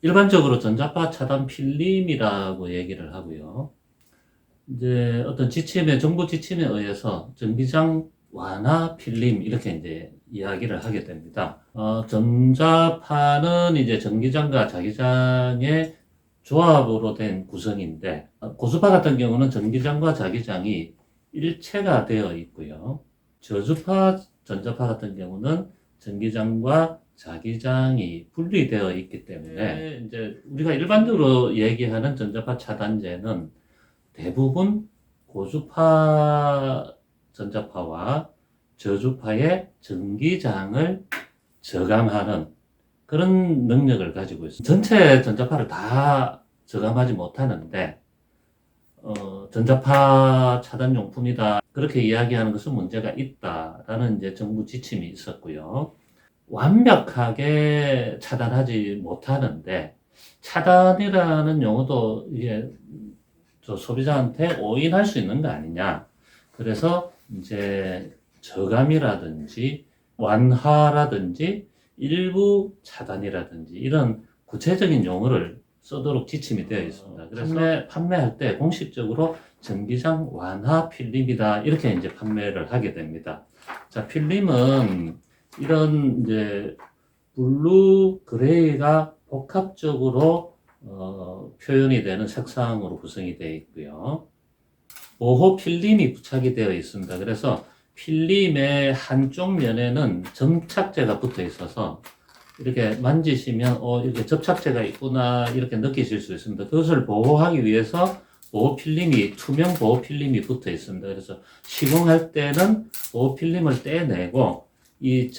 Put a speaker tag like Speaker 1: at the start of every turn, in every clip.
Speaker 1: 일반적으로 전자파 차단 필름이라고 얘기를 하고요. 이제 어떤 지침에, 정부 지침에 의해서 전기장 완화 필름 이렇게 이제 이야기를 하게 됩니다. 전자파는 이제 전기장과 자기장의 조합으로 된 구성인데, 고주파 같은 경우는 전기장과 자기장이 일체가 되어 있고요. 저주파, 전자파 같은 경우는 전기장과 자기장이 분리되어 있기 때문에 이제 우리가 일반적으로 얘기하는 전자파 차단제는 대부분 고주파 전자파와 저주파의 전기장을 저감하는 그런 능력을 가지고 있습니다. 전체 전자파를 다 저감하지 못하는데 전자파 차단 용품이다 그렇게 이야기하는 것은 문제가 있다라는 이제 정부 지침이 있었고요. 완벽하게 차단하지 못하는데 차단이라는 용어도 이게 저 소비자한테 오인할 수 있는 거 아니냐. 그래서 이제 저감이라든지 완화라든지 일부 차단이라든지 이런 구체적인 용어를 쓰도록 지침이 되어 있습니다. 그래서 판매할 때 공식적으로 전기장 완화 필름이다 이렇게 이제 판매를 하게 됩니다. 자, 필름은 이런 이제 블루, 그레이가 복합적으로 표현이 되는 색상으로 구성이 되어 있고요. 보호 필름이 부착이 되어 있습니다. 그래서 필름의 한쪽 면에는 점착제가 붙어 있어서 이렇게 만지시면 이렇게 접착제가 있구나 이렇게 느끼실 수 있습니다. 그것을 보호하기 위해서 보호 필름이 투명 보호 필름이 붙어 있습니다. 그래서 시공할 때는 보호 필름을 떼내고 이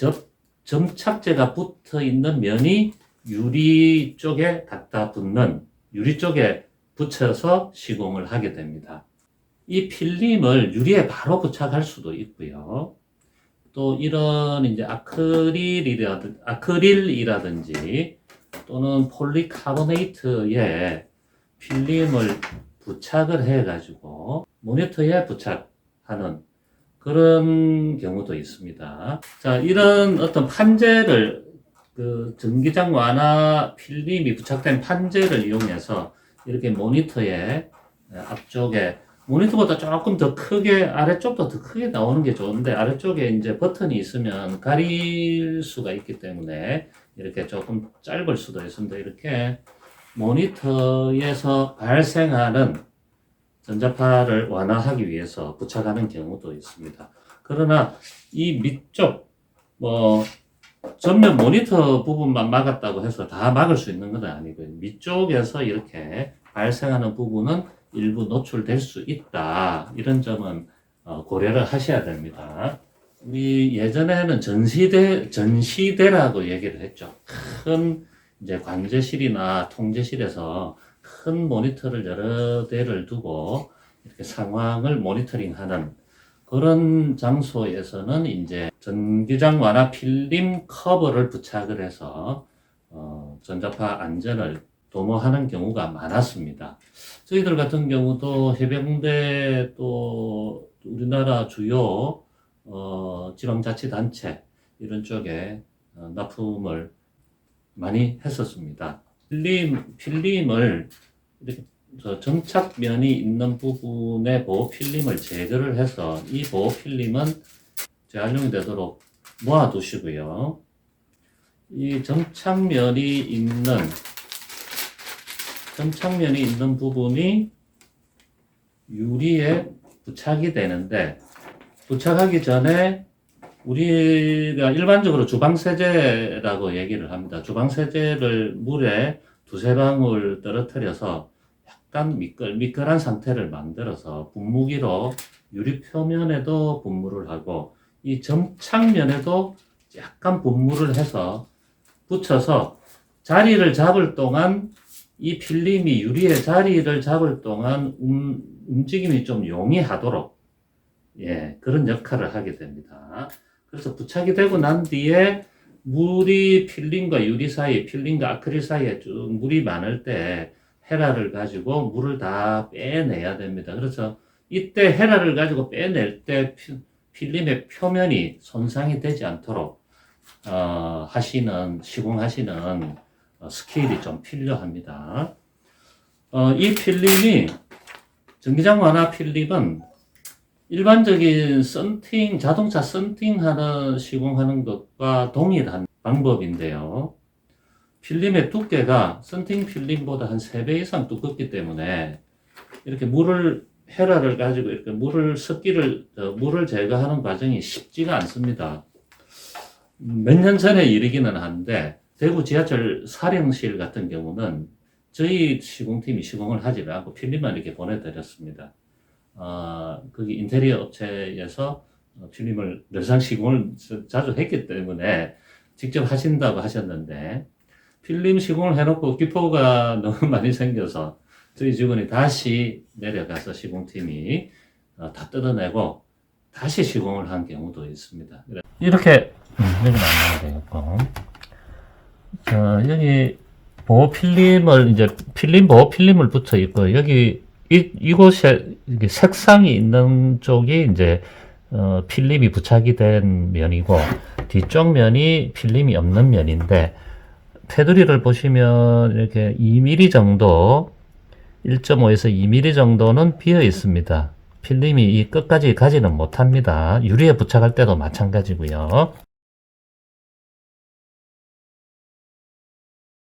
Speaker 1: 점착제가 붙어 있는 면이 유리 쪽에 갖다 붙는 유리 쪽에 붙여서 시공을 하게 됩니다. 이 필름을 유리에 바로 부착할 수도 있고요. 또 이런 이제 아크릴이라든지 또는 폴리카보네이트에 필름을 부착을 해가지고 모니터에 부착하는 그런 경우도 있습니다. 자, 이런 어떤 판재를 그 전기장 완화 필름이 부착된 판재를 이용해서 이렇게 모니터에 앞쪽에 모니터보다 조금 더 크게 아래쪽도 더 크게 나오는 게 좋은데 아래쪽에 이제 버튼이 있으면 가릴 수가 있기 때문에 이렇게 조금 짧을 수도 있습니다. 이렇게 모니터에서 발생하는 전자파를 완화하기 위해서 부착하는 경우도 있습니다. 그러나 이 밑쪽 전면 모니터 부분만 막았다고 해서 다 막을 수 있는 건 아니고요. 밑쪽에서 이렇게 발생하는 부분은 일부 노출될 수 있다. 이런 점은 고려를 하셔야 됩니다. 우리 예전에는 전시대라고 얘기를 했죠. 큰 이제 관제실이나 통제실에서 큰 모니터를 여러 대를 두고 이렇게 상황을 모니터링하는 그런 장소에서는 이제 전기장 완화 필름 커버를 부착을 해서 전자파 안전을 도모하는 경우가 많았습니다. 저희들 같은 경우도 해병대 또 우리나라 주요 지방자치단체 이런 쪽에 납품을 많이 했었습니다. 필름을 이렇게 점착면이 있는 부분에 보호 필름을 제거를 해서 이 보호 필름은 재활용이 되도록 모아 두시고요. 이 점착면이 있는 부분이 유리에 부착이 되는데 부착하기 전에 우리가 일반적으로 주방세제라고 얘기를 합니다. 주방세제를 물에 두세 방울 떨어뜨려서 약간 미끌한 상태를 만들어서 분무기로 유리 표면에도 분무를 하고 이 점착면에도 약간 분무를 해서 붙여서 자리를 잡을 동안 이 필름이 유리의 자리를 잡을 동안 움직임이 좀 용이하도록 그런 역할을 하게 됩니다. 그래서 부착이 되고 난 뒤에 물이 필름과 유리 사이, 필름과 아크릴 사이에 쭉 물이 많을 때 헤라를 가지고 물을 다 빼내야 됩니다. 그래서 이때 헤라를 가지고 빼낼 때 필름의 표면이 손상이 되지 않도록 시공하시는 스케일이 좀 필요합니다. 이 필름이 전기장 완화 필름은 일반적인 썬팅, 자동차 썬팅하는 시공하는 것과 동일한 방법인데요. 필름의 두께가 썬팅 필름보다 한 3배 이상 두껍기 때문에 이렇게 헤라를 가지고 이렇게 물을 제거하는 과정이 쉽지가 않습니다. 몇 년 전의 일이기는 한데 대구 지하철 사령실 같은 경우는 저희 시공팀이 시공을 하지 않고 필름만 이렇게 보내드렸습니다. 거기 인테리어 업체에서 필름을 늘상 시공을 자주 했기 때문에 직접 하신다고 하셨는데 필름 시공을 해놓고 기포가 너무 많이 생겨서 저희 직원이 다시 내려가서 시공팀이 다 뜯어내고 다시 시공을 한 경우도 있습니다. 이렇게 여기는 안 되겠고, 여기 보호 필름을 이제 보호 필름을 붙여 있고 여기 이곳에 색상이 있는 쪽이 이제 필름이 부착이 된 면이고 뒤쪽 면이 필름이 없는 면인데 테두리를 보시면 이렇게 2mm 정도 1.5에서 2mm 정도는 비어 있습니다. 필름이 이 끝까지 가지는 못합니다. 유리에 부착할 때도 마찬가지고요.